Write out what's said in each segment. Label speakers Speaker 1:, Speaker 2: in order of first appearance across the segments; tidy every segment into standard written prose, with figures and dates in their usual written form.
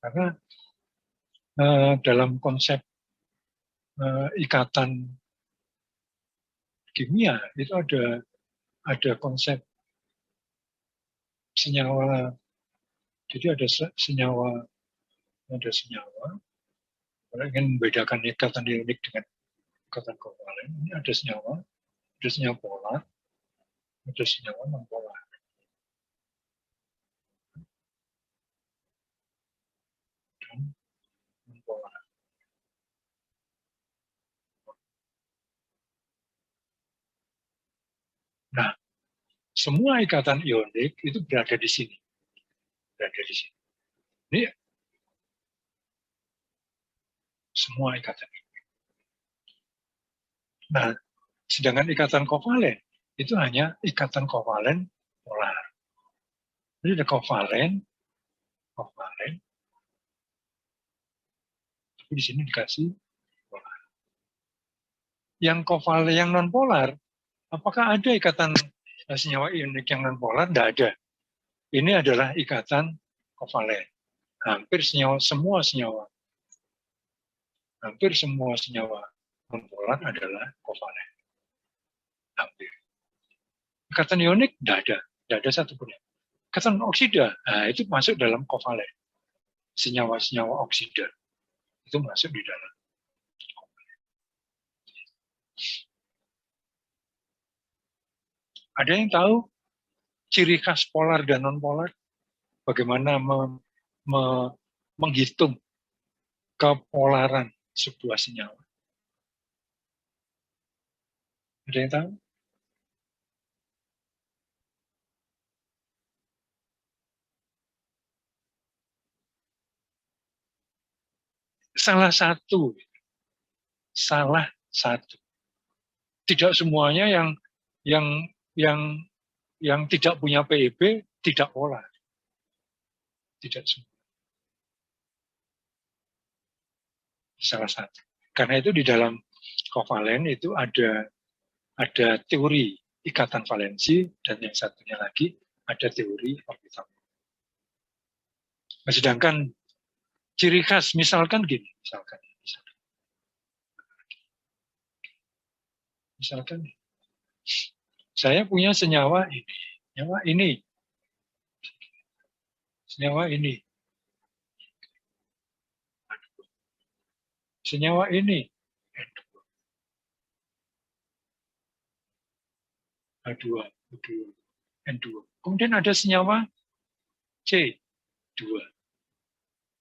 Speaker 1: Karena dalam konsep ikatan kimia itu ada konsep senyawa. Jadi ada senyawa. Kalau ingin membedakan ikatan ionik dengan ikatan kovalen, ini ada senyawa polar, ada senyawa non polar. Dan non polar. Nah, semua ikatan ionik itu berada di sini. Ini semua ikatan ionik. Nah, sedangkan ikatan kovalen itu hanya ikatan kovalen polar. Jadi ada kovalen, tapi di sini dikasih polar. Yang kovalen, yang non polar, apakah ada ikatan senyawa ionik yang non polar? Tidak ada. Ini adalah ikatan kovalen. Hampir semua senyawa non polar adalah kovalen. Hampir. Ikatan ionik tidak ada satupun. Ikatan oksida, nah itu masuk dalam kovalen. Senyawa-senyawa oksida itu masuk di dalam kovalen. Ada yang tahu ciri khas polar dan non polar? Bagaimana menghitung kepolaran sebuah senyawa? Ada yang tahu? Salah satu. Tidak semuanya yang tidak punya PEB tidak polar. Tidak semua. Salah satu. Karena itu di dalam kovalen itu ada teori ikatan valensi dan yang satunya lagi ada teori orbital. Sedangkan ciri khas misalkan gini, misalkan saya punya senyawa ini, senyawa ini, H2, N2. Kemudian ada senyawa C2.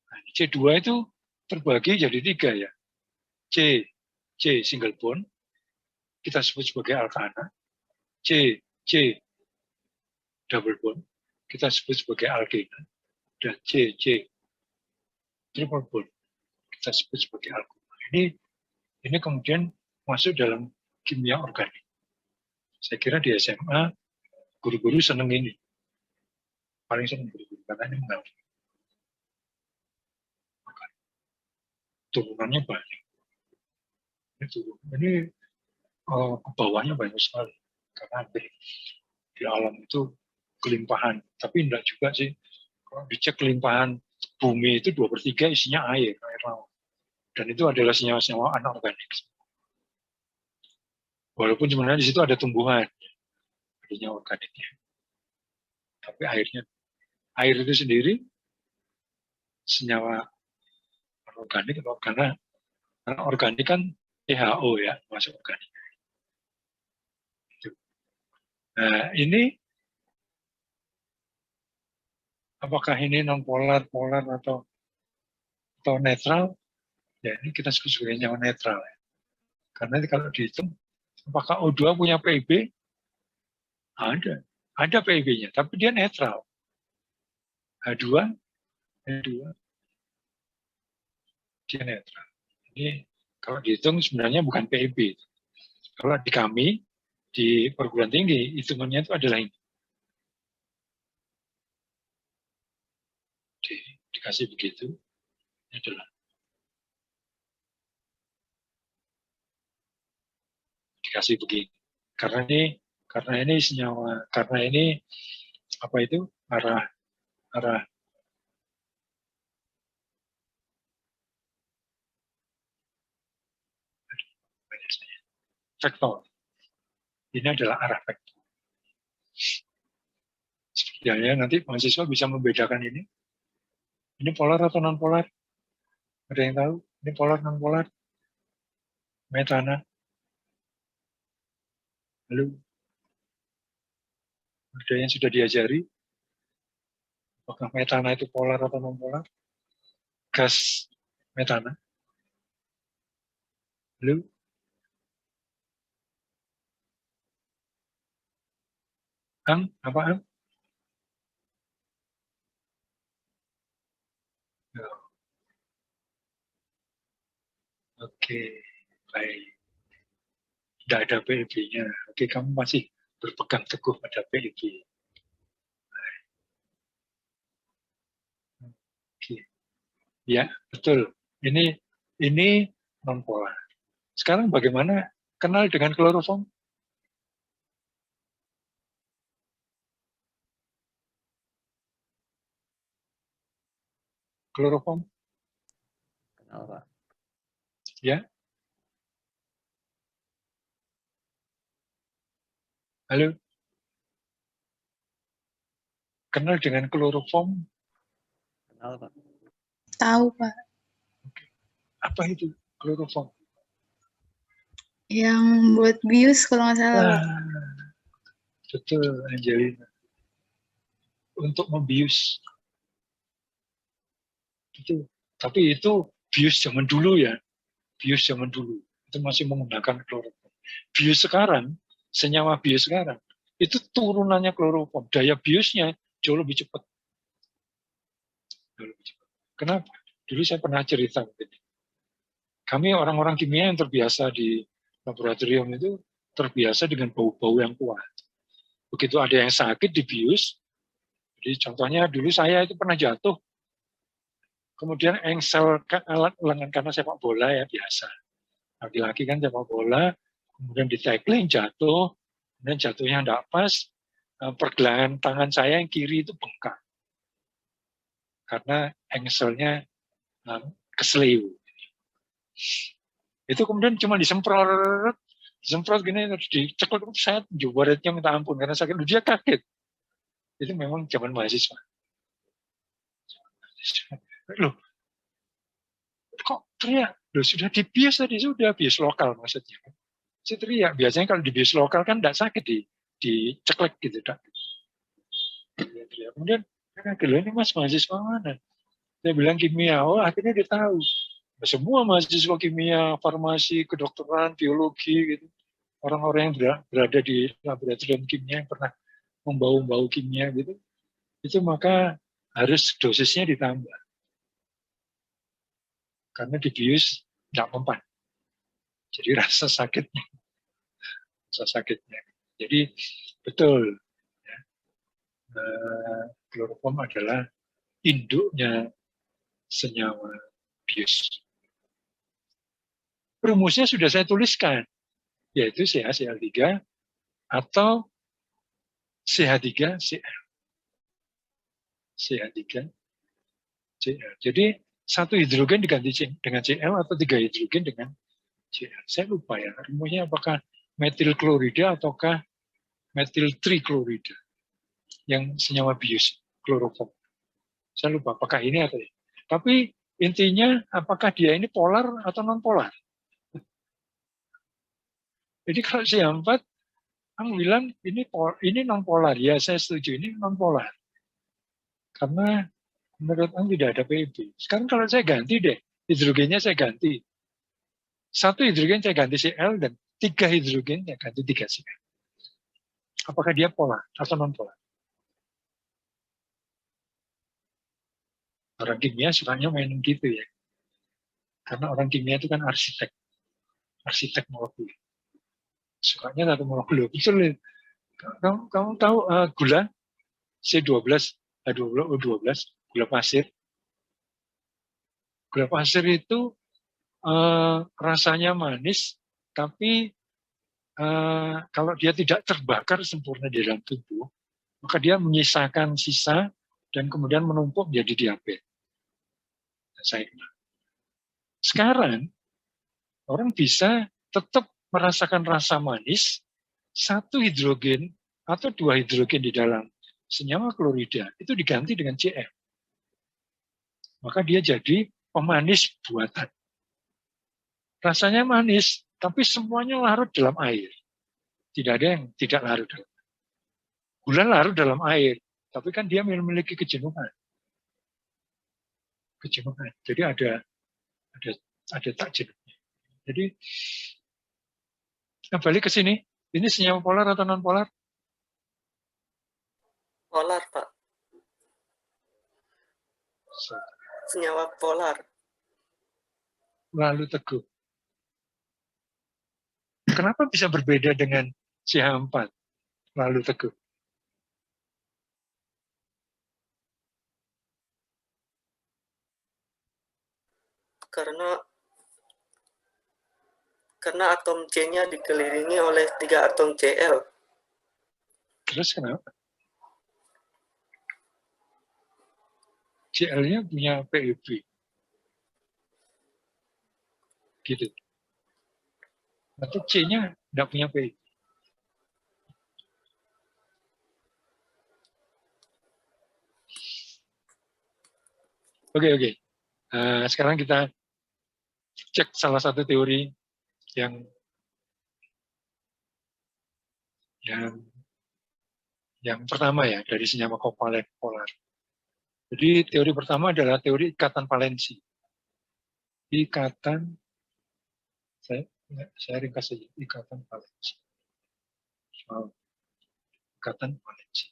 Speaker 1: Nah, C2 itu terbagi jadi 3 ya. C single bond, kita sebut sebagai alkana. C double bond, kita sebut sebagai alkena. Dan C triple bond, kita sebut sebagai alkohol. Ini kemudian masuk dalam kimia organik. Saya kira di SMA guru-guru seneng ini, paling seneng guru-guru karena ini mengerti. Turunannya banyak. Ini ke bawahnya banyak sekali karena di alam itu kelimpahan. Tapi enggak juga sih. Kalau dicek kelimpahan bumi itu 2/3 isinya air laut. Dan itu adalah senyawa-senyawa anorganik. Walaupun sebenarnya di situ ada tumbuhan, senyawa organiknya. Tapi air itu sendiri senyawa organik karena organik kan WHO ya, masuk organik. Nah, ini apakah ini non polar, polar atau netral? Ya, ini kita sebut sebagai senyawa netral ya. Karena kalau dihitung apakah O2 punya PIB? Ada PIB-nya, tapi dia netral. H2 dia netral. Ini kalau dihitung sebenarnya bukan PIB. Kalau di kami di perguruan tinggi hitungannya itu adalah ini. Dikasih begitu, ini adalah dikasih begini. Karena ini senyawa, karena ini apa itu arah vektor. Ini adalah arah vektor. Setidaknya nanti mahasiswa bisa membedakan ini. Ini polar atau non polar? Ada yang tahu? Ini polar non polar? Metana? Lalu ada yang sudah diajari? Apakah metana itu polar atau non polar? Gas metana? Lalu apa Ang? Oke, baik. Tidak ada PIB-nya. Oke, kamu masih berpegang teguh pada PIB. Oke. Ya, betul. Ini non polar. Sekarang bagaimana kenal dengan kloroform? Kloroform?
Speaker 2: Kenal, Pak.
Speaker 1: Ya. Halo. Kenal dengan kloroform?
Speaker 2: Kenal, Pak.
Speaker 3: Tahu, Pak.
Speaker 1: Apa itu kloroform?
Speaker 3: Yang buat bius kalau nggak salah, Pak.
Speaker 1: Betul, Angelina. Untuk membius. Itu. Tapi itu bius zaman dulu ya. Bius zaman dulu. Itu masih menggunakan kloroform. Bius sekarang, senyawa bius sekarang, itu turunannya kloroform. Daya biusnya jauh lebih cepat. Jauh lebih cepat. Kenapa? Dulu saya pernah cerita. Kami orang-orang kimia yang terbiasa di laboratorium itu terbiasa dengan bau-bau yang kuat. Begitu ada yang sakit dibius, jadi contohnya dulu saya itu pernah jatuh, kemudian engsel alat lengan karena sepak bola ya biasa. Laki-laki kan sepak bola, kemudian di tackling jatuh, kemudian jatuhnya tidak pas, pergelangan tangan saya yang kiri itu bengkak. Karena engselnya keseliu. Itu kemudian cuma disemprot gini, diceklek, saya jubaretnya minta ampun karena sakit. Dia kaget. Itu memang zaman mahasiswa. Loh, kok teriak? Loh, sudah dibius tadi, sudah bius lokal maksudnya. Saya teriak. Biasanya kalau di bius lokal kan tidak sakit, diceklek gitu. Kemudian, ini mas mahasiswa mana? Saya bilang kimia. Oh, akhirnya dia tahu. Semua mahasiswa kimia, farmasi, kedokteran, biologi, gitu. Orang-orang yang berada di laboratorium kimia yang pernah membau-bau kimia gitu, itu maka harus dosisnya ditambah. Karena dibius tidak mempan. Jadi rasa sakitnya. Jadi betul. Ya. Kloroform adalah induknya senyawa bius. Rumusnya sudah saya tuliskan, yaitu CaCl3 atau CH3Cl. CH3Cl. Jadi satu hidrogen diganti dengan Cl atau 3 hidrogen dengan Cl. Saya lupa ya, rumusnya apakah metil klorida ataukah metil triklorida yang senyawa bius, kloroform. Saya lupa apakah ini atau ini. Tapi intinya apakah dia ini polar atau non polar. Jadi kalau C4, Ang bilang ini non polar. Ya saya setuju, ini non polar. Karena menurut Ang tidak ada PIB. Sekarang kalau saya ganti deh, hidrogennya saya ganti. Satu hidrogen saya ganti Cl dan 3 hidrogen saya ganti 3 Cl. Apakah dia polar atau non polar? Orang kimia sukanya main gitu ya. Karena orang kimia itu kan arsitek molekul. Sukanya satu molekul. Betul. Kamu tahu gula C12, H12O12, gula pasir. Gula pasir itu rasanya manis, tapi kalau dia tidak terbakar sempurna di dalam tubuh, maka dia menyisakan sisa dan kemudian menumpuk menjadi diabetes. Saya kenal. Sekarang orang bisa tetap merasakan rasa manis, satu hidrogen atau dua hidrogen di dalam senyawa klorida itu diganti dengan Cl. Maka dia jadi pemanis buatan. Rasanya manis, tapi semuanya larut dalam air. Tidak ada yang tidak larut dalam air. Gula larut dalam air, tapi kan dia memiliki kejenuhan. Jadi ada tak jenuhnya. Jadi balik ke sini. Ini senyawa polar atau non polar?
Speaker 4: Polar, Pak. Senyawa polar.
Speaker 1: Lalu teguh. Kenapa bisa berbeda dengan CH4? Lalu teguh.
Speaker 4: Karena atom C-nya dikelilingi oleh 3 atom Cl.
Speaker 1: Terus kenapa? Cl-nya punya PEB. Gitu. Atau C-nya tidak punya PEB. Oke. Sekarang kita cek salah satu teori yang pertama ya, dari senyawa kovalen polar. Jadi teori pertama adalah teori ikatan valensi. Saya ringkas saja, ikatan valensi. Ikatan valensi.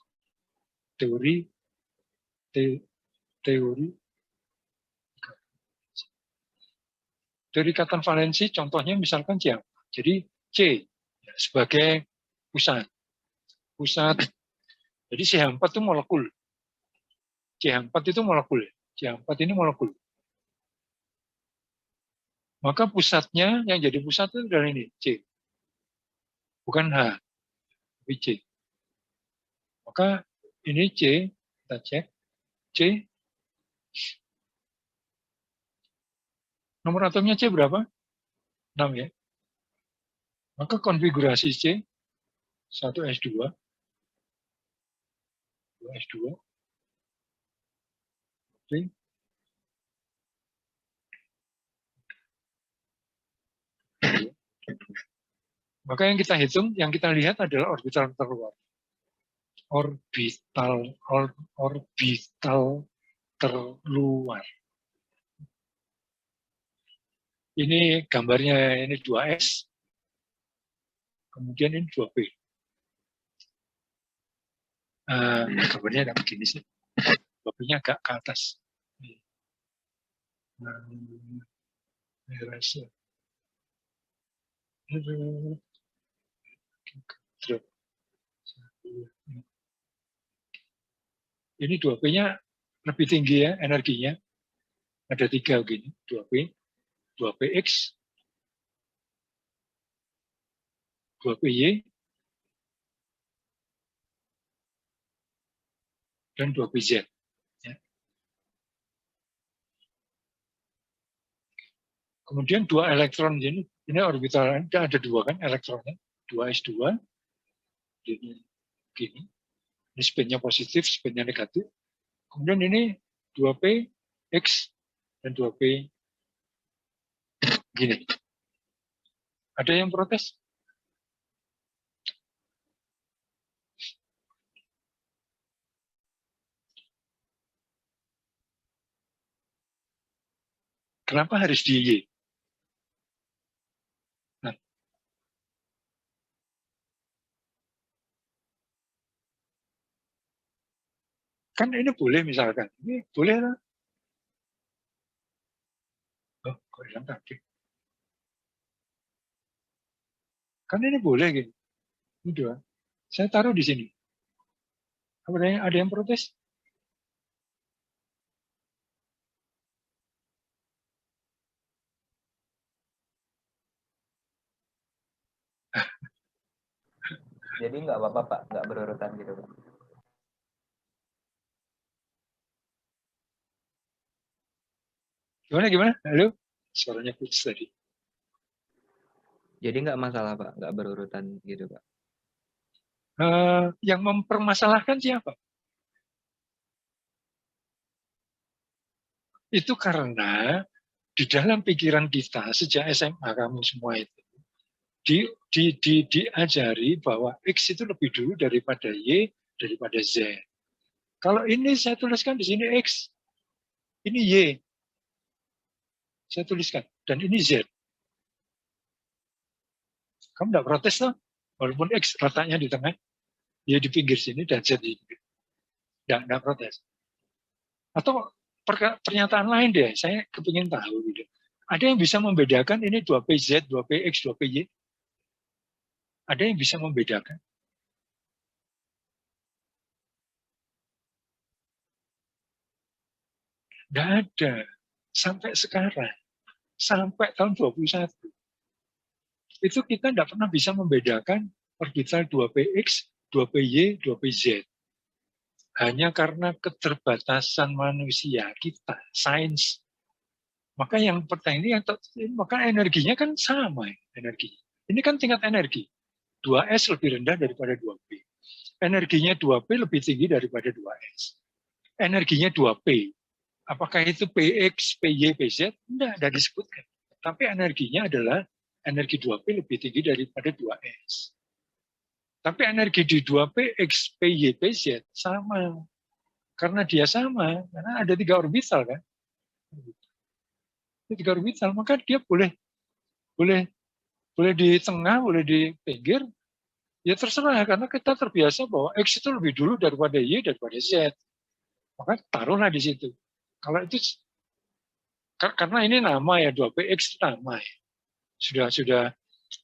Speaker 1: Teori ikatan valensi contohnya misalkan C. Jadi C sebagai pusat. Jadi CH4 itu molekul. CH4 itu molekul. CH4 ini molekul. Maka pusatnya yang jadi pusat itu adalah ini, C. Bukan H, tapi C. Maka ini C, kita cek. C. Nomor atomnya C berapa? 6 ya. Maka konfigurasi C, 1S2, 2S2, oke. Maka yang kita hitung, yang kita lihat adalah orbital terluar. Orbital terluar. Ini gambarnya, ini 2S, kemudian ini 2P. Gambarnya agak begini sih. 2P-nya agak ke atas. Ini 2P-nya lebih tinggi ya energinya. Ada 3 begini, 2P, 2PX, 2PY, dan 2PZ. Ya. Kemudian 2 elektron ini orbital, ada 2 kan elektronnya, 2S2, ini gini, ini spinnya positif, spinnya negatif. Kemudian ini 2PX dan 2P gini. Ada yang protes? Kenapa harus di Y? Nah, kan ini boleh misalkan. Ini boleh lah. Oh, kok hilang tadi? Kan ini boleh gitu. Ini 2. Saya taruh di sini. Ada yang protes?
Speaker 2: Jadi nggak apa-apa Pak, nggak berurutan gitu Pak.
Speaker 1: Gimana? Halo? Suaranya putus tadi.
Speaker 2: Jadi nggak masalah Pak, nggak berurutan gitu Pak.
Speaker 1: Yang mempermasalahkan siapa? Itu karena di dalam pikiran kita sejak SMA kamu semua itu diajari bahwa X itu lebih dulu daripada Y, daripada Z. Kalau ini saya tuliskan di sini X, ini Y, saya tuliskan, dan ini Z. Kamu tidak protes loh, walaupun X letaknya di tengah, Y di pinggir sini, dan Z di pinggir. Tidak protes. Atau pernyataan lain deh, saya kepingin tahu gitu. Ada yang bisa membedakan ini 2PZ, 2PX, 2PY? Ada yang bisa membedakan? Tidak ada. Sampai sekarang. Sampai tahun 21. Itu kita tidak pernah bisa membedakan orbital 2PX, 2PY, 2PZ. Hanya karena keterbatasan manusia kita, sains. Maka yang pertanyaan ini, maka energinya kan sama energi. Ini kan tingkat energi. 2S lebih rendah daripada 2P. Energinya 2P lebih tinggi daripada 2S. Energinya 2P. Apakah itu PX, PY, PZ? Tidak disebutkan. Tapi energinya adalah energi 2P lebih tinggi daripada 2S. Tapi energi di 2PX, PY, PZ sama. Karena dia sama, karena ada 3 orbital kan. 3 orbital, maka dia boleh di tengah, boleh di pinggir, ya terserah, karena kita terbiasa bahwa X itu lebih dulu daripada Y, daripada Z. Maka taruhlah di situ. Kalau itu, karena ini nama ya, 2PX itu nama ya.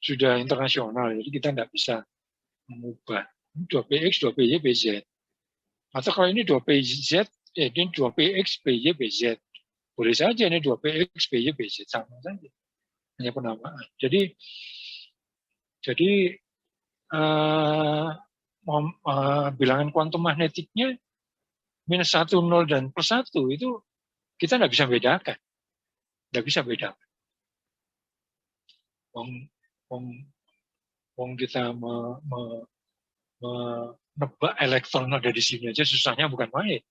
Speaker 1: Sudah internasional, jadi kita tidak bisa mengubah. 2PX, 2PY, PZ. Atau kalau ini 2PZ, ini 2PX, PY, PZ. Boleh saja ini 2PX, PY, PZ. Sama saja. Hanya penamaan. Jadi bilangan kuantum magnetiknya minus 1, 0, dan plus 1 itu kita tidak bisa bedakan. Tidak bisa bedakan. Kita menebak elektron ada di sini aja susahnya bukan main.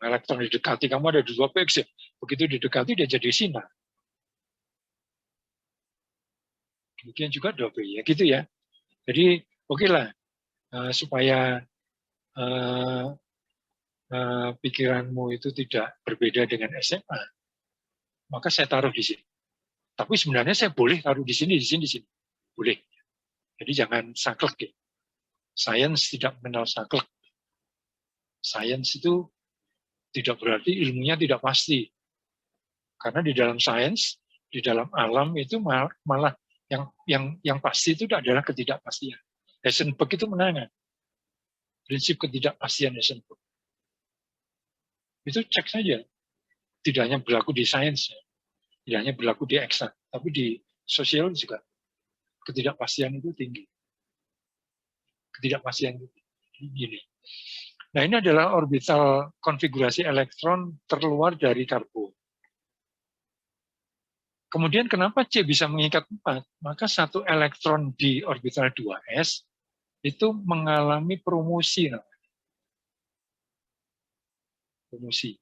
Speaker 1: Elektron didekati, kamu ada 2PX, begitu didekati dia jadi sinar. Demikian juga 2P, ya gitu ya. Jadi oke lah, supaya pikiranmu itu tidak berbeda dengan SMA, maka saya taruh di sini. Tapi sebenarnya saya boleh taruh di sini, di sini, di sini. Boleh. Jadi jangan saklek ya. Sains tidak mengenal saklek. Sains itu tidak berarti ilmunya tidak pasti. Karena di dalam sains, di dalam alam itu malah yang pasti itu adalah ketidakpastian. Heisenberg itu menangan prinsip ketidakpastian Heisenberg. Itu cek saja. Tidak hanya berlaku di sains, tidak hanya berlaku di eksak, tapi di sosial juga ketidakpastian itu tinggi. Ketidakpastian itu tinggi. Nah, ini adalah orbital konfigurasi elektron terluar dari karbon. Kemudian kenapa C bisa mengikat 4? Maka satu elektron di orbital 2S itu mengalami promosi. Promosi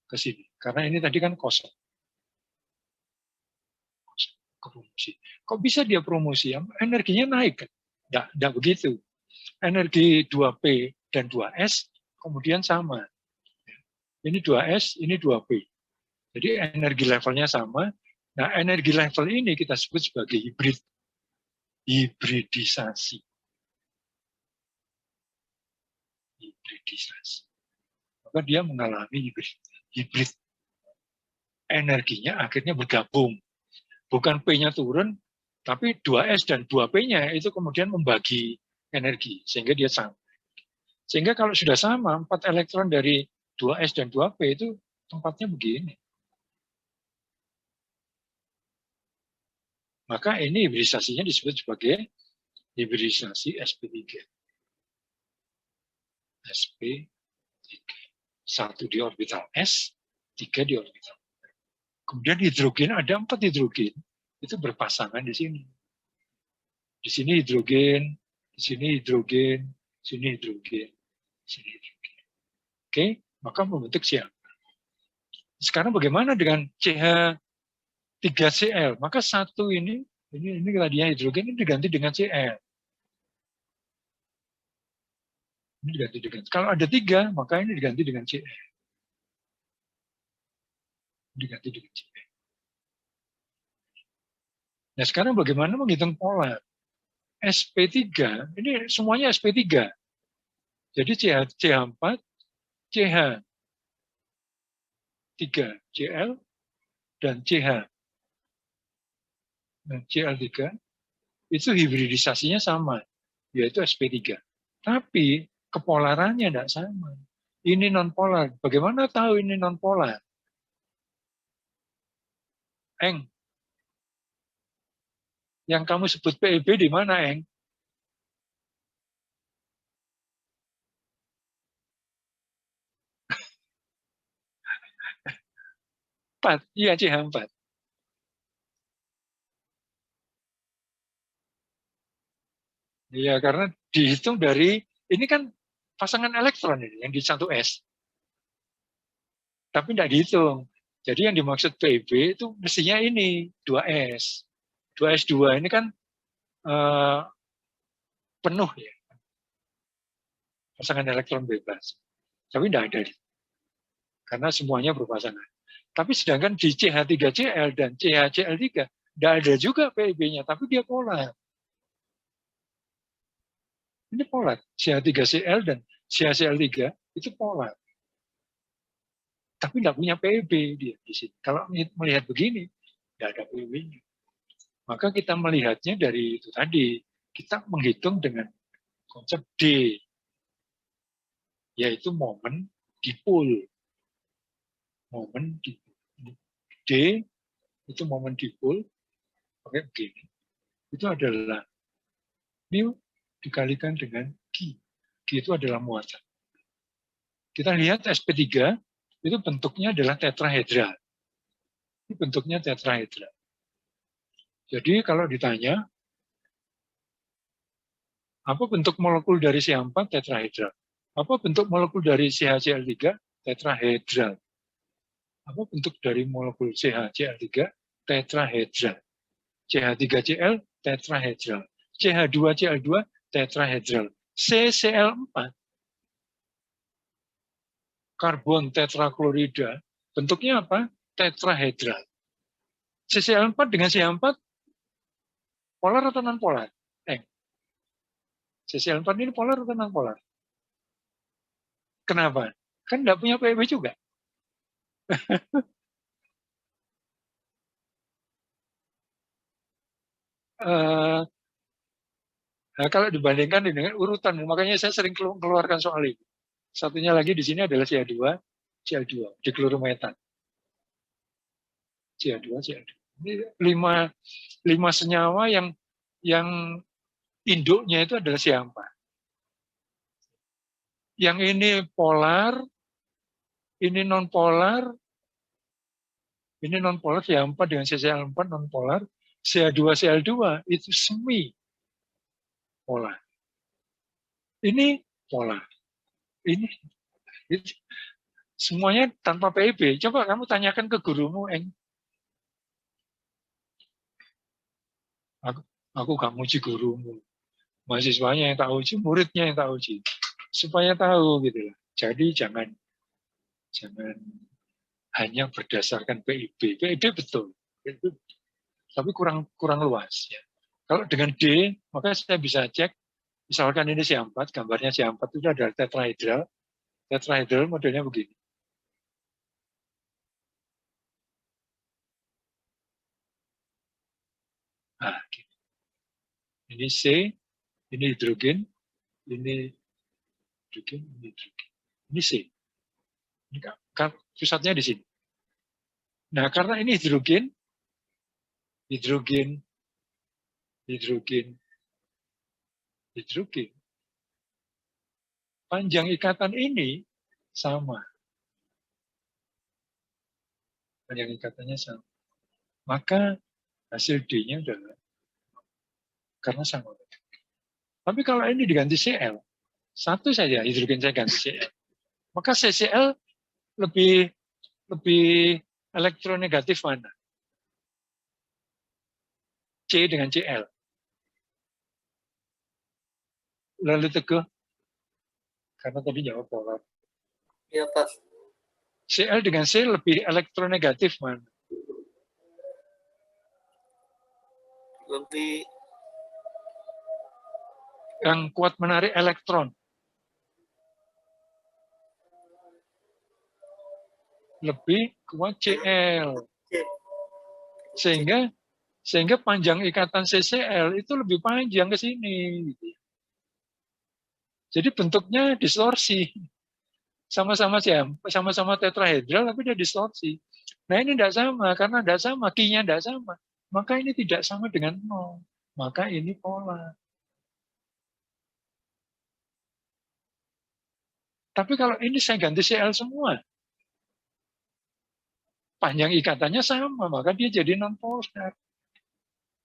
Speaker 1: ke sini. Karena ini tadi kan kosong. Promosi. Kok bisa dia promosi? Energinya naik. Tidak begitu. Energi 2P dan 2S kemudian sama. Ini 2S, ini 2P. Jadi energi levelnya sama. Nah, energi level ini kita sebut sebagai hibrid. Hibridisasi. Hibridisasi. Maka dia mengalami hibrid. Energinya akhirnya bergabung. Bukan P-nya turun, tapi 2S dan 2P-nya itu kemudian membagi energi, sehingga dia sama. Sehingga kalau sudah sama, 4 elektron dari 2S dan 2P itu tempatnya begini. Maka ini hibridisasinya disebut sebagai hibridisasi sp3. sp3. 1 di orbital S, 3 di orbital. Kemudian hidrogen, ada 4 hidrogen. itu berpasangan di sini. Di sini hidrogen, di sini hidrogen, di sini hidrogen, di sini hidrogen. Oke, maka membentuk CH4. Sekarang bagaimana dengan CH3Cl? Maka satu ini tadinya hidrogen ini diganti dengan Cl. Ini diganti dengan, kalau ada 3, maka ini diganti dengan Cl. Diganti dengan Cl. Nah sekarang bagaimana menghitung polar? sp3, ini semuanya sp3. Jadi CH4, CH3Cl, dan Cl3 itu hibridisasinya sama, yaitu sp3. Tapi kepolarannya tidak sama. Ini non-polar. Bagaimana tahu ini non-polar? Eng, yang kamu sebut PEB di mana, Eng? Iya, CH4. Iya, karena dihitung dari, ini kan pasangan elektron ini, yang di 1S. Tapi tidak dihitung. Jadi yang dimaksud PEB itu mestinya ini, 2S. 2S2 ini kan penuh ya. Pasangan elektron bebas. Tapi tidak ada. Karena semuanya berpasangan. Tapi sedangkan di CH3Cl dan CHCl3 tidak ada juga PEB-nya, tapi dia polar. Ini polar. CH3Cl dan CHCl3 itu polar. Tapi tidak punya PEB dia di sini. Kalau melihat begini, tidak ada PEB-nya. Maka kita melihatnya dari itu tadi. Kita menghitung dengan konsep D, yaitu momen dipol. Momen dipol. D itu momen dipol, pakai begini. Itu adalah mu dikalikan dengan G. G itu adalah muatan. Kita lihat sp3 itu bentuknya adalah tetrahedral. Ini bentuknya tetrahedral. Jadi kalau ditanya, apa bentuk molekul dari CH4? Tetrahedral. Apa bentuk molekul dari CHCl3? Tetrahedral. Apa bentuk dari molekul CHCl3? Tetrahedral. CH3Cl tetrahedral. CH2Cl2 tetrahedral. CCl4 karbon tetraklorida bentuknya apa? Tetrahedral. CCl4 dengan CH4 polar atau non polar? CCl4 ini polar atau non polar? Kenapa? Kan tidak punya PEB juga. Nah, kalau dibandingkan dengan urutan, makanya saya sering keluarkan soal ini. Satunya lagi di sini adalah CH2, Cl2, diklorometan. CH2, Cl2. Ini 5 senyawa yang induknya itu adalah CH4. Yang ini polar, ini non-polar, CH4 dengan CCl4 non-polar, CH2, Cl2 itu semi polar. Ini polar. Ini semuanya tanpa PEB. Coba kamu tanyakan ke gurumu, Eng. Aku gak muji gurumu. Mahasiswanya yang tak uji, muridnya yang tak uji. Supaya tahu gitu lah. Jadi jangan hanya berdasarkan PIB. PIB betul. Tapi kurang luas ya. Kalau dengan D, maka saya bisa cek, misalkan ini CH4, gambarnya CH4 itu adalah tetrahedral. Tetrahedral modelnya begini. Nah, gitu. Ini C, ini hidrogen, ini hidrogen, ini hidrogen. Ini C. Ini pusatnya di sini. Nah, karena ini hidrogen, panjang ikatan ini sama. Panjang ikatannya sama. Maka hasil D-nya adalah karena sama. Tapi kalau ini diganti Cl, satu saja hidrogen saya ganti Cl, maka CCl lebih elektronegatif mana? C dengan Cl. Lalu Teguh, karena tadi jawab polar.
Speaker 4: Ya Pak.
Speaker 1: Cl dengan C lebih elektronegatif mana?
Speaker 4: Lebih
Speaker 1: Yang kuat menarik elektron. Lebih kuat Cl.
Speaker 4: C.
Speaker 1: Sehingga panjang ikatan CCl itu lebih panjang ke sini. Jadi bentuknya distorsi. Sama-sama tetrahedral tapi dia distorsi. Nah ini tidak sama, karena tidak sama, Q-nya tidak sama. Maka ini tidak sama dengan 0. Maka ini polar. Tapi kalau ini saya ganti Cl semua, panjang ikatannya sama, maka dia jadi non-polar.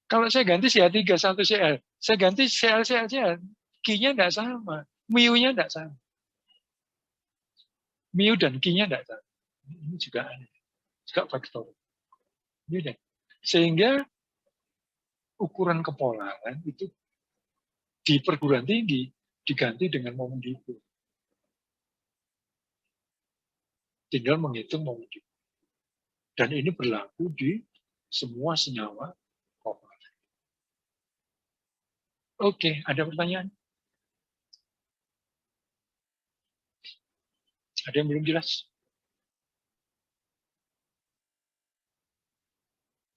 Speaker 1: Kalau saya ganti CH3, 1 Cl, saya ganti Cl, Q-nya tidak sama, mu-nya tidak sama. Mu dan Q-nya tidak sama. Ini juga aneh, juga faktor. Sehingga ukuran kepolaran itu di perguruan tinggi diganti dengan momen Dibor. Tinggal menghitung momen Dibor. Dan ini berlaku di semua senyawa polar. Oke, ada pertanyaan? Ada yang belum jelas?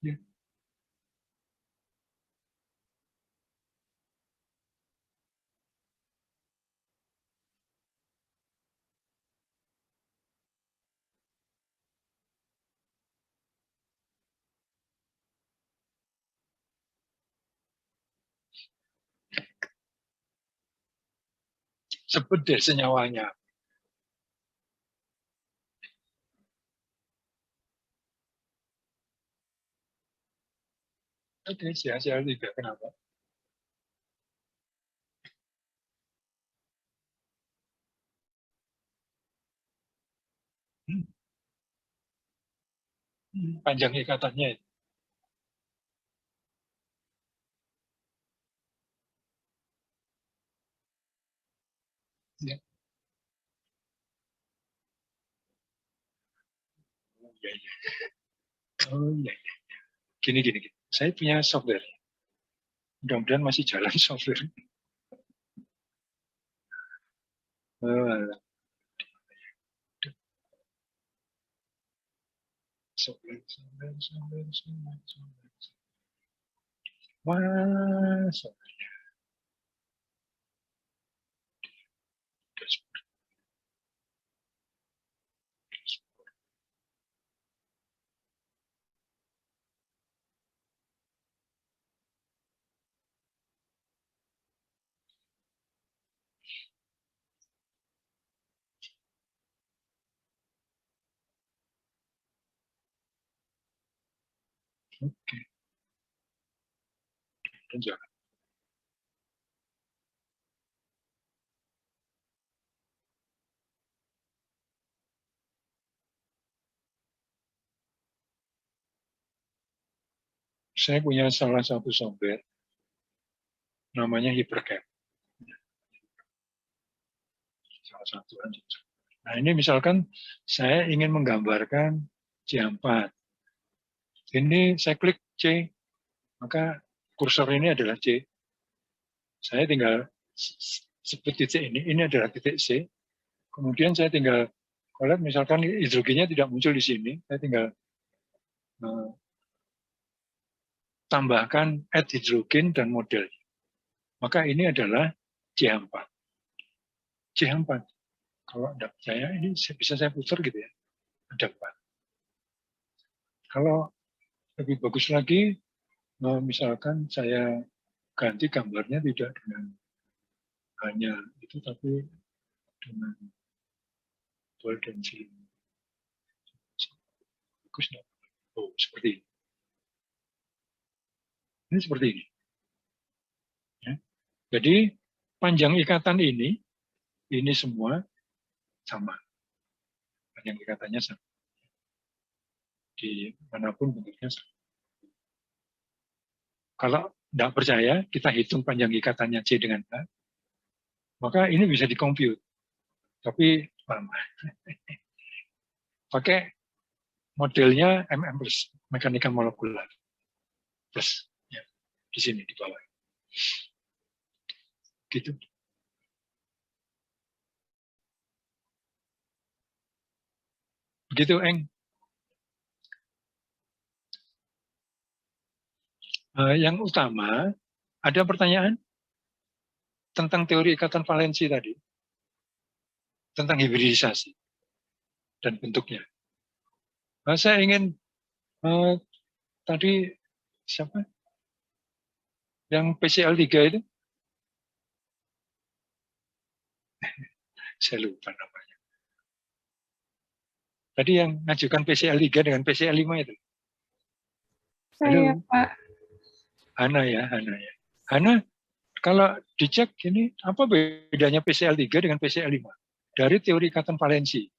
Speaker 1: Ya. Sebut deh senyawanya. Oke, CH3, kenapa? Panjang ikatannya. Ya. Oh, iya, iya. Oh, iya, iya. Gini. Saya punya software. Mudah-mudahan masih jalan software. Software. Wah, software. Oke. Dan jalan. Saya punya salah satu software, namanya Hypercap. Salah satu. Nah ini misalkan saya ingin menggambarkan C4. Ini saya klik C, maka kursor ini adalah C. Saya tinggal sebut titik ini adalah titik C. Kemudian saya tinggal, kalau misalkan hidrogennya tidak muncul di sini, saya tinggal tambahkan add hidrogen dan model. Maka ini adalah C4. C4. Kalau ada saya, ini bisa saya putar gitu ya. Ada 4. Kalau lebih bagus lagi, misalkan saya ganti gambarnya tidak dengan hanya itu, tapi dengan dual density. Bagus nggak? Oh, seperti ini. Ini seperti ini. Ya. Jadi panjang ikatan ini semua sama. Panjang ikatannya sama. Di manapun bentuknya sama. Kalau tidak percaya, kita hitung panjang ikatannya C dengan H, maka ini bisa dikomput. Tapi lama. Pakai modelnya MM plus, mekanika molekuler plus, ya, di sini di bawah. Gitu. Begitu, Eng. Yang utama, ada pertanyaan tentang teori ikatan valensi tadi, tentang hibridisasi dan bentuknya. Saya ingin tadi siapa? Yang PCl3 itu? Saya lupa namanya. Tadi yang ngajukan PCl3 dengan PCl5 itu.
Speaker 3: Saya,
Speaker 1: Halo?
Speaker 3: Pak.
Speaker 1: Hana ya. Hana, kalau dicek ini, apa bedanya PCl3 dengan PCl5? Dari teori ikatan valensi.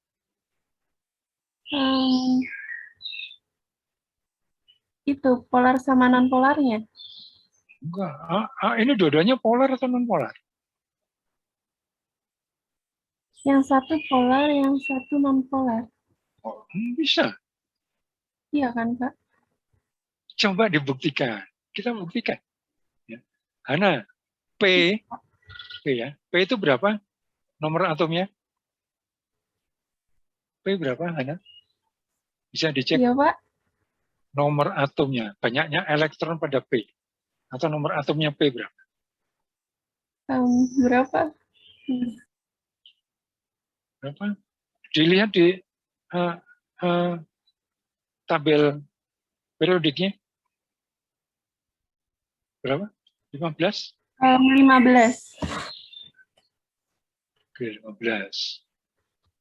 Speaker 3: Itu polar sama non polarnya.
Speaker 1: Enggak, ini dua-duanya polar atau non polar?
Speaker 3: Yang satu polar, yang satu non polar.
Speaker 1: Oh, bisa.
Speaker 3: Iya kan, Pak?
Speaker 1: Coba dibuktikan. Kita buktikan. Ya. Hana, P ya. P itu berapa? Nomor atomnya? P berapa, Hana? Bisa dicek
Speaker 3: Iya, Pak.
Speaker 1: nomor atomnya. Banyaknya elektron pada P. Atau nomor atomnya P berapa?
Speaker 3: Berapa?
Speaker 1: Berapa? Dilihat di tabel periodiknya. Berapa? 15?
Speaker 3: 15.
Speaker 1: Oke, 15.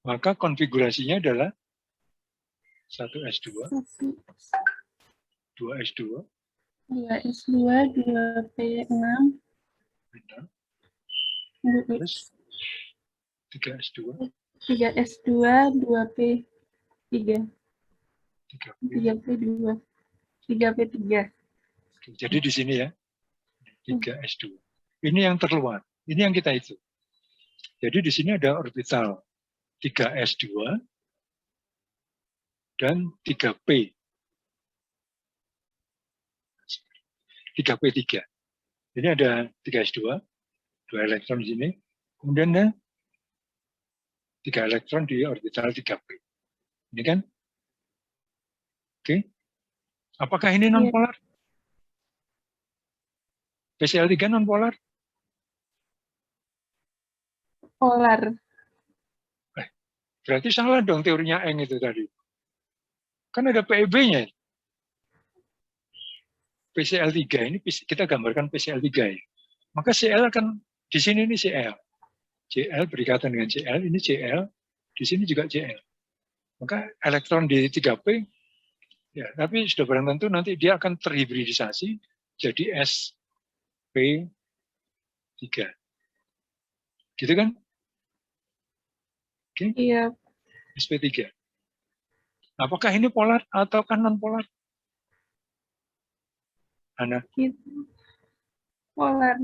Speaker 1: Maka konfigurasinya adalah 1s2, 2s2,
Speaker 3: 2s2, 2p6,
Speaker 1: benar. Terus 3s2,
Speaker 3: 3s2, 2p3,
Speaker 1: 3p.
Speaker 3: 3p2, 3p3.
Speaker 1: Jadi di sini ya, 3s2. Ini yang terluar. Ini yang kita hitung. Jadi di sini ada orbital 3s2 dan 3p. 3p3. Ini ada 3s2, 2 elektron di sini. Kemudian ada 3 elektron di orbital 3p. Ini kan? Oke. Apakah ini non-polar? PCl3 non-polar?
Speaker 3: Polar.
Speaker 1: Berarti salah dong teorinya Eng itu tadi. Kan ada PEB-nya. PCl3 ini kita gambarkan PCl3 ya. Maka Cl akan di sini ini Cl. Cl berikatan dengan Cl, ini Cl, di sini juga Cl. Maka elektron di 3p ya, tapi sudah barang tentu nanti dia akan terhibridisasi jadi sp3. Gitu kan? Oke.
Speaker 3: Iya.
Speaker 1: sp3. Apakah ini polar ataukah non polar? Hana?
Speaker 3: Gitu. Polar.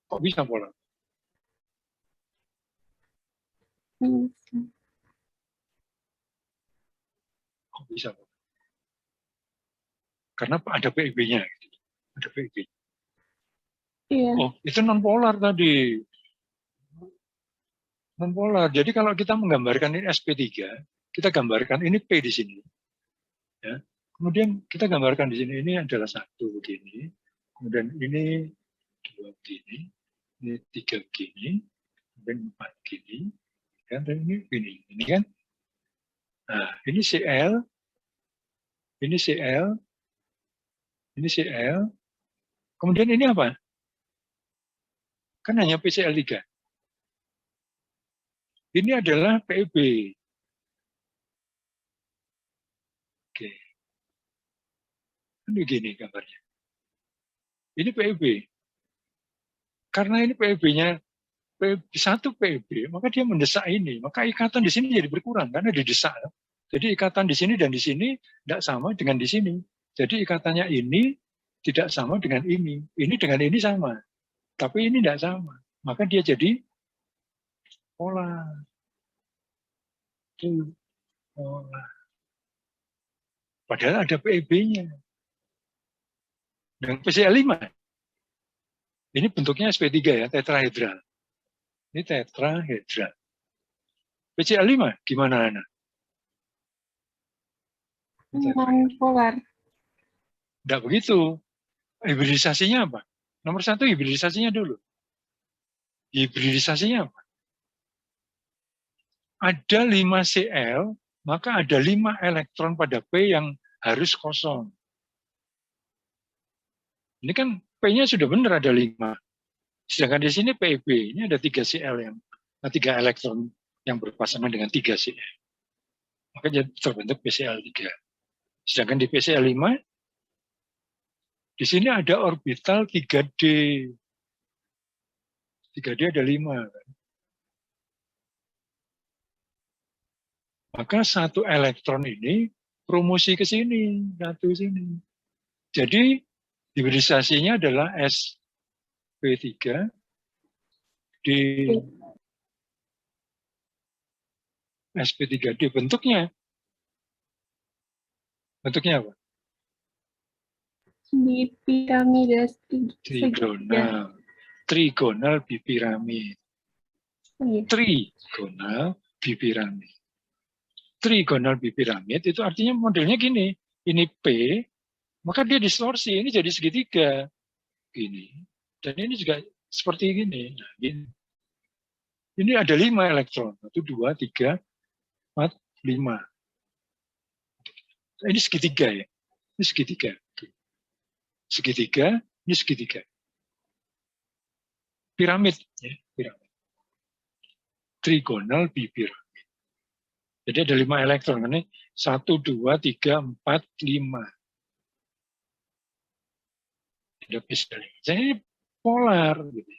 Speaker 1: Kok bisa polar? Kok bisa polar? Karena ada PIB-nya. Ada PIB.
Speaker 3: Iya.
Speaker 1: Oh, itu non polar tadi. Non polar. Jadi kalau kita menggambarkan ini sp3, kita gambarkan ini P di sini. Ya. Kemudian kita gambarkan di sini ini adalah 1 begini. Kemudian ini 2 begini. Ini 3 begini. Kemudian 4 begini. Dan ini begini. Ini kan. Nah, ini Cl. Ini Cl. Ini Cl. Kemudian ini apa? Kan hanya PCl3. Ini adalah PEB. Oke. Ini gini gambarnya. Ini PEB. Karena ini PEB-nya satu PEB, maka dia mendesak ini. Maka ikatan di sini jadi berkurang karena didesak. Jadi ikatan di sini dan di sini tidak sama dengan di sini. Jadi ikatannya ini tidak sama dengan ini. Ini dengan ini sama. Tapi ini tidak sama. Maka dia jadi polar. Tuh, polar. Padahal ada PEB-nya. Dan PCl5. Ini bentuknya sp3 ya, tetrahedral. Ini tetrahedral. PCl5 gimana, Ana?
Speaker 3: Non-polar.
Speaker 1: Tidak begitu. Hibridisasinya apa? Nomor satu hibridisasinya dulu. Hibridisasinya apa? Ada 5 Cl, maka ada 5 elektron pada P yang harus kosong. Ini kan P-nya sudah benar ada 5. Sedangkan di sini PEB, ini ada 3 Cl yang 3 elektron yang berpasangan dengan 3 Cl. Maka jadi terbentuk PCl3. Sedangkan di PCl5, di sini ada orbital 3D. 3D ada 5. Maka satu elektron ini promosi ke sini, satu sini. Jadi hibridisasinya adalah sp3 di sp3d. Bentuknya apa?
Speaker 3: Bipiramida
Speaker 1: Trigonal. Trigonal bipiramid.
Speaker 3: Iya.
Speaker 1: Trigonal bipiramid. Trigonal bipiramid itu artinya modelnya gini. Ini P, maka dia distorsi. Ini jadi segitiga. Gini. Dan ini juga seperti gini. Nah, gini. Ini ada 5 elektron. 1, 2, 3, 4, 5. Ini segitiga ya. Ini segitiga. Segitiga, ini segitiga. Piramid. Ya, piramid. Trigonal bipiramid. Jadi ada 5 elektron. Ini 1, 2, 3, 4, 5. Ada PCl. Jadi polar. Gitu.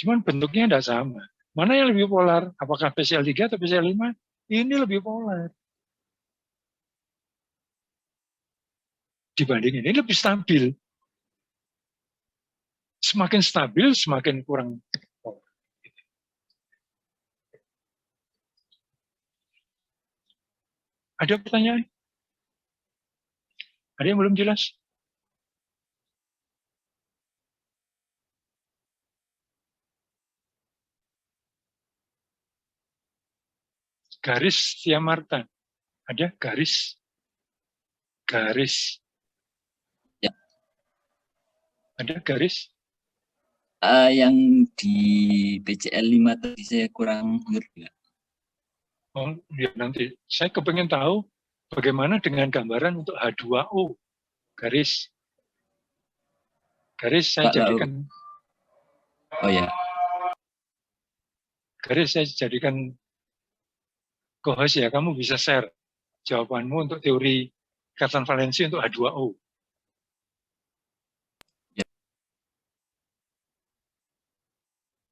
Speaker 1: Cuman bentuknya tidak sama. Mana yang lebih polar? Apakah PCl3 atau PCl5? Ini lebih polar. Dibanding ini lebih stabil. Semakin stabil, semakin kurang polar. Ada pertanyaan? Ada yang belum jelas? Garis Tiamarta. Ada garis? Garis.
Speaker 5: Ya.
Speaker 1: Ada garis?
Speaker 5: Yang di PCl5 tadi saya kurang ngerti.
Speaker 1: Oh, ya nanti. Saya kepengen tahu bagaimana dengan gambaran untuk H2O. Garis. Garis saya
Speaker 5: Pak,
Speaker 1: jadikan.
Speaker 5: Oh ya.
Speaker 1: Garis saya jadikan co-host ya. Kamu bisa share jawabanmu untuk teori ikatan valensi untuk H2O.
Speaker 5: Ya.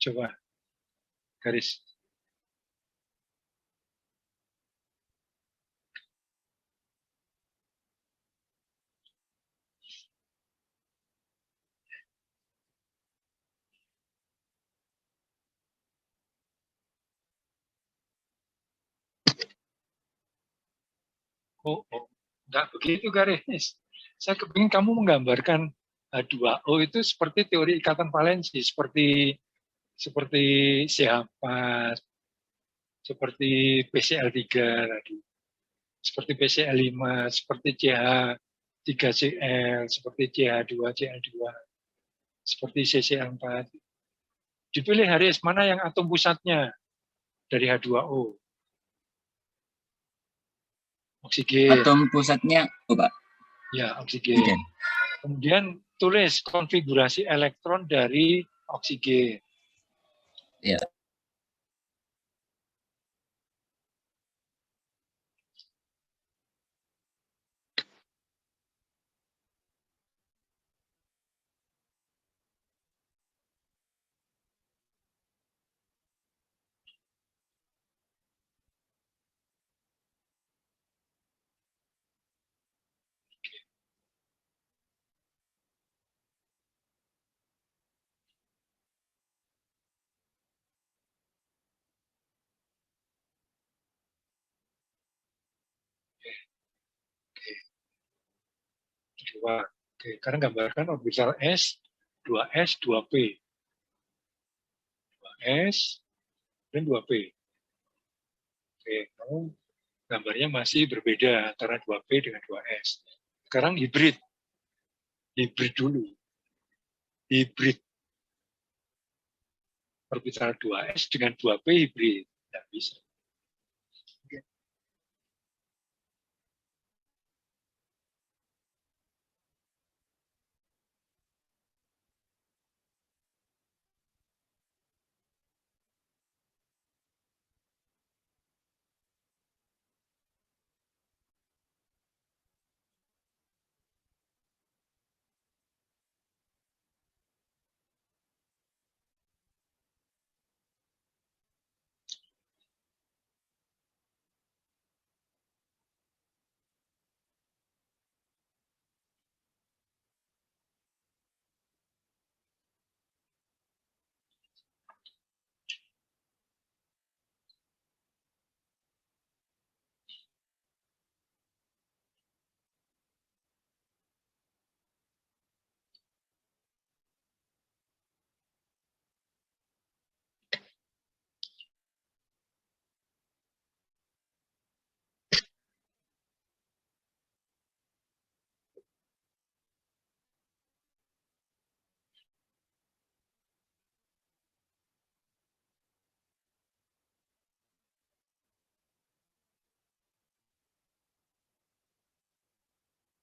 Speaker 1: Coba. Garis. Oh, enggak begitu garis. Saya kepingin kamu menggambarkan H2O itu seperti teori ikatan valensi, seperti siapa, seperti PCl3 tadi, seperti PCl5, seperti CH3Cl, seperti CH2Cl2, seperti CCl4. Dipilih Haris, mana yang atom pusatnya dari H2O? Oksigen.
Speaker 5: Atom pusatnya, oh Pak.
Speaker 1: Ya, oksigen. Kemudian tulis konfigurasi elektron dari oksigen.
Speaker 5: Ya.
Speaker 1: keluar. Oke, sekarang gambarkan orbital S, 2S, 2P. 2S dan 2P. Oke, kamu gambarnya masih berbeda antara 2P dengan 2S. Sekarang hibrid. Hibrid dulu. Hibrid. Orbital 2S dengan 2P hibrid. Tidak bisa.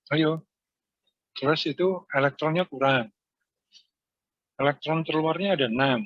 Speaker 1: Ayo. Terus itu elektronnya kurang. Elektron keluarnya ada 6.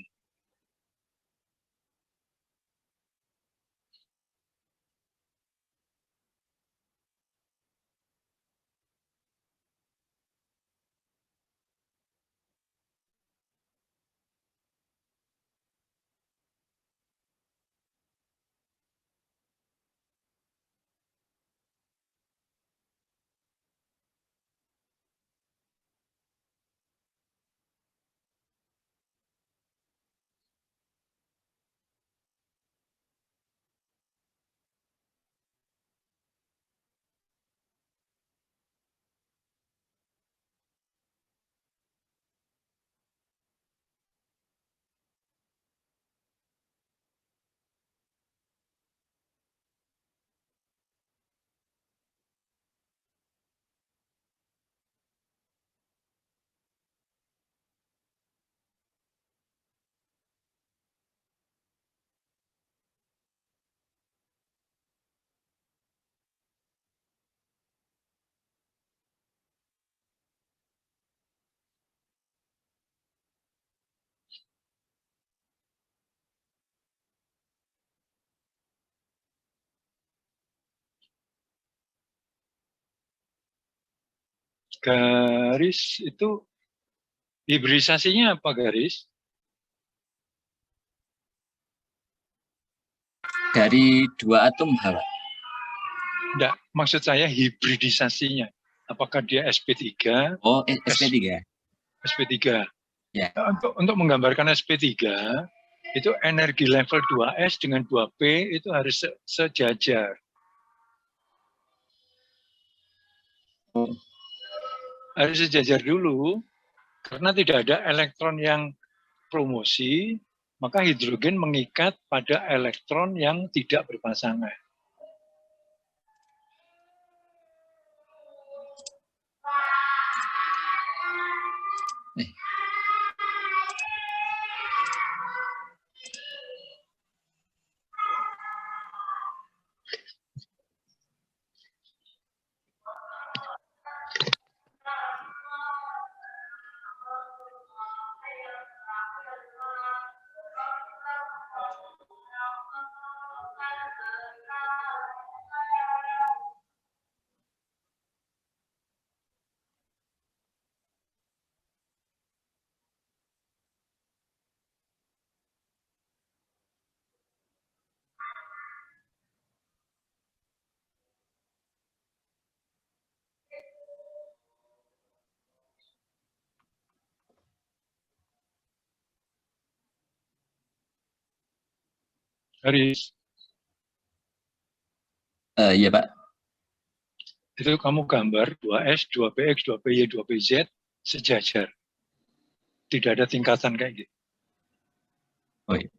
Speaker 1: Garis itu hibridisasinya apa garis?
Speaker 5: Dari 2 atom Pak.
Speaker 1: Enggak, maksud saya hibridisasinya. Apakah dia sp3?
Speaker 5: Oh, SP3.
Speaker 1: sp3.
Speaker 5: Ya.
Speaker 1: Nah, untuk menggambarkan sp3, itu energi level 2S dengan 2P itu harus sejajar.
Speaker 5: Oh.
Speaker 1: Harus sejajar dulu, karena tidak ada elektron yang promosi, maka hidrogen mengikat pada elektron yang tidak berpasangan. Haris,
Speaker 5: Iya Pak.
Speaker 1: Itu kamu gambar 2S, 2PX, 2PY, 2PZ sejajar. Tidak ada tingkatan kayak gitu.
Speaker 5: Oh, iya.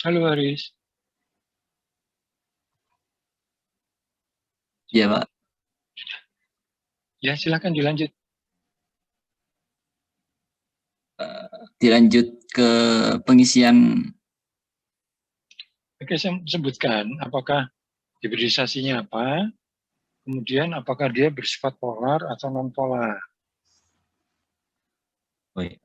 Speaker 1: Halo Haris.
Speaker 5: Iya, Pak.
Speaker 1: Ya, silakan dilanjut.
Speaker 5: Dilanjut ke pengisian.
Speaker 1: Oke, saya sebutkan apakah hibridisasinya apa, kemudian apakah dia bersifat polar atau non-polar.
Speaker 5: Oh, iya.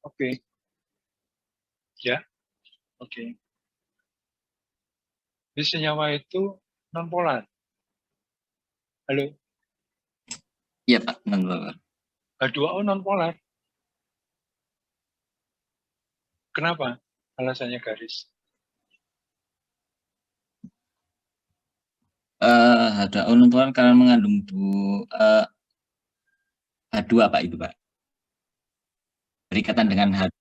Speaker 1: Oke. Ya, oke. Jadi senyawa itu non-polar. Halo,
Speaker 5: Iya Pak, non-polar.
Speaker 1: H2O non-polar. Kenapa? Alasannya garis.
Speaker 5: H2O non-polar karena mengandung H2 Pak itu Pak. Berikatan dengan H2.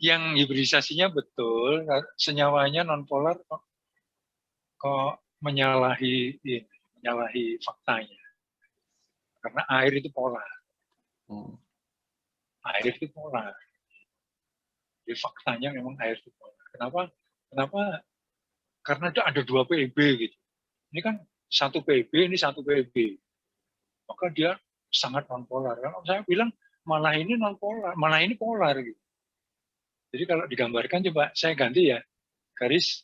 Speaker 1: Yang hibridisasinya betul, senyawanya non-polar kok menyalahi faktanya. Karena air itu polar.
Speaker 5: Oh.
Speaker 1: Air itu polar. Jadi faktanya memang air itu polar. Kenapa? Karena ada 2 PEB gitu. Ini kan 1 PEB, ini 1 PEB. Maka dia sangat non-polar. Kalau saya bilang malah ini non-polar, malah ini polar gitu. Jadi kalau digambarkan coba saya ganti ya garis.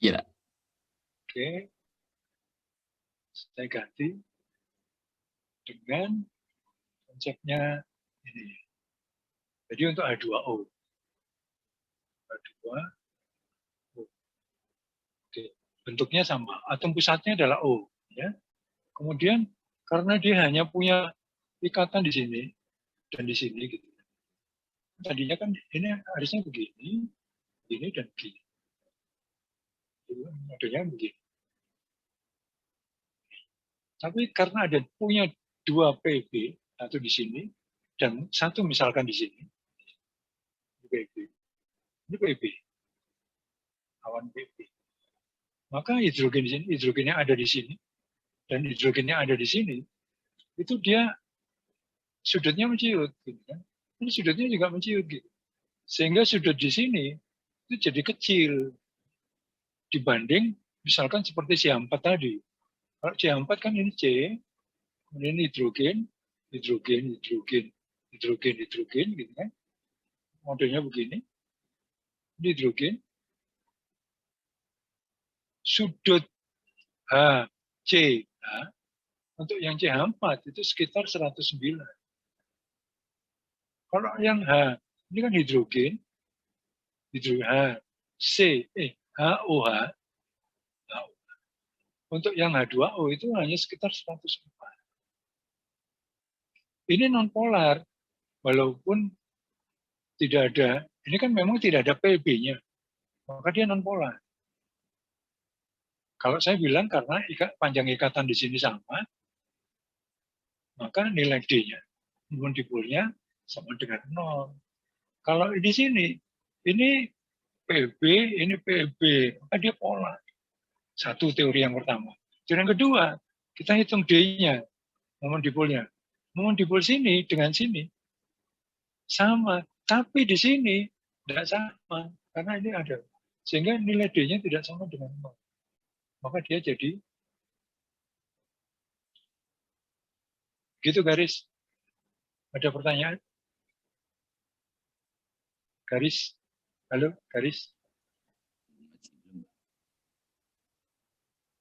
Speaker 5: Iya.
Speaker 1: Oke. Saya ganti dengan konsepnya ini. Jadi untuk H2O. H2O. Oke. Bentuknya sama. Atom pusatnya adalah O. Ya. Kemudian karena dia hanya punya ikatan di sini dan di sini gitu. Tadinya kan ini harusnya begini, begini dan begini. Modelnya begini. Tapi karena ada punya 2 PB, satu di sini dan satu misalkan di sini. Ini PB. Ini PB. Awan PB. Maka hidrogen di sini, hidrogennya ada di sini dan hidrogennya ada di sini. Itu dia sudutnya menciut gitu kan. Ini sudutnya juga menciut gitu. Sehingga sudut di sini itu jadi kecil dibanding misalkan seperti C4 tadi. Kalau C4 kan ini C, kemudian ini hidrogen, hidrogen, hidrogen, hidrogen, hidrogen gitu kan. Modelnya begini. Ini hidrogen. Sudut H, C, H, untuk yang CH4 itu sekitar 109. Kalau yang H, ini kan hidrogen, hidrogen H, C, HOH. Untuk yang H2O itu hanya sekitar 104. Ini non-polar, walaupun tidak ada, ini kan memang tidak ada PB-nya, maka dia non-polar. Kalau saya bilang karena panjang ikatan di sini sama, maka nilai D-nya, dipolnya sama dengan 0. Kalau di sini, ini PB, ini PB, maka dia polar. Satu teori yang pertama. Teori yang kedua, kita hitung D-nya, momen dipolnya. Momen dipol sini dengan sini sama, tapi di sini tidak sama karena ini ada. Sehingga nilai D-nya tidak sama dengan 0. Maka dia jadi gitu garis. Ada pertanyaan? Garis? Halo, garis?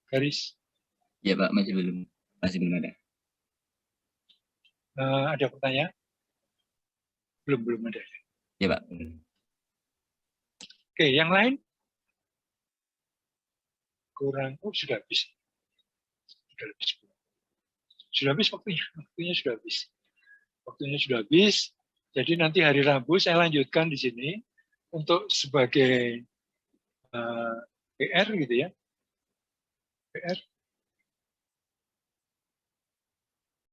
Speaker 1: Garis?
Speaker 5: Iya Pak, masih belum ada.
Speaker 1: Ada pertanyaan? Belum ada.
Speaker 5: Iya Pak.
Speaker 1: Oke, yang lain? Kurang, sudah habis. Sudah habis waktunya sudah habis. Waktunya sudah habis. Jadi nanti hari Rabu saya lanjutkan di sini untuk sebagai PR gitu ya. PR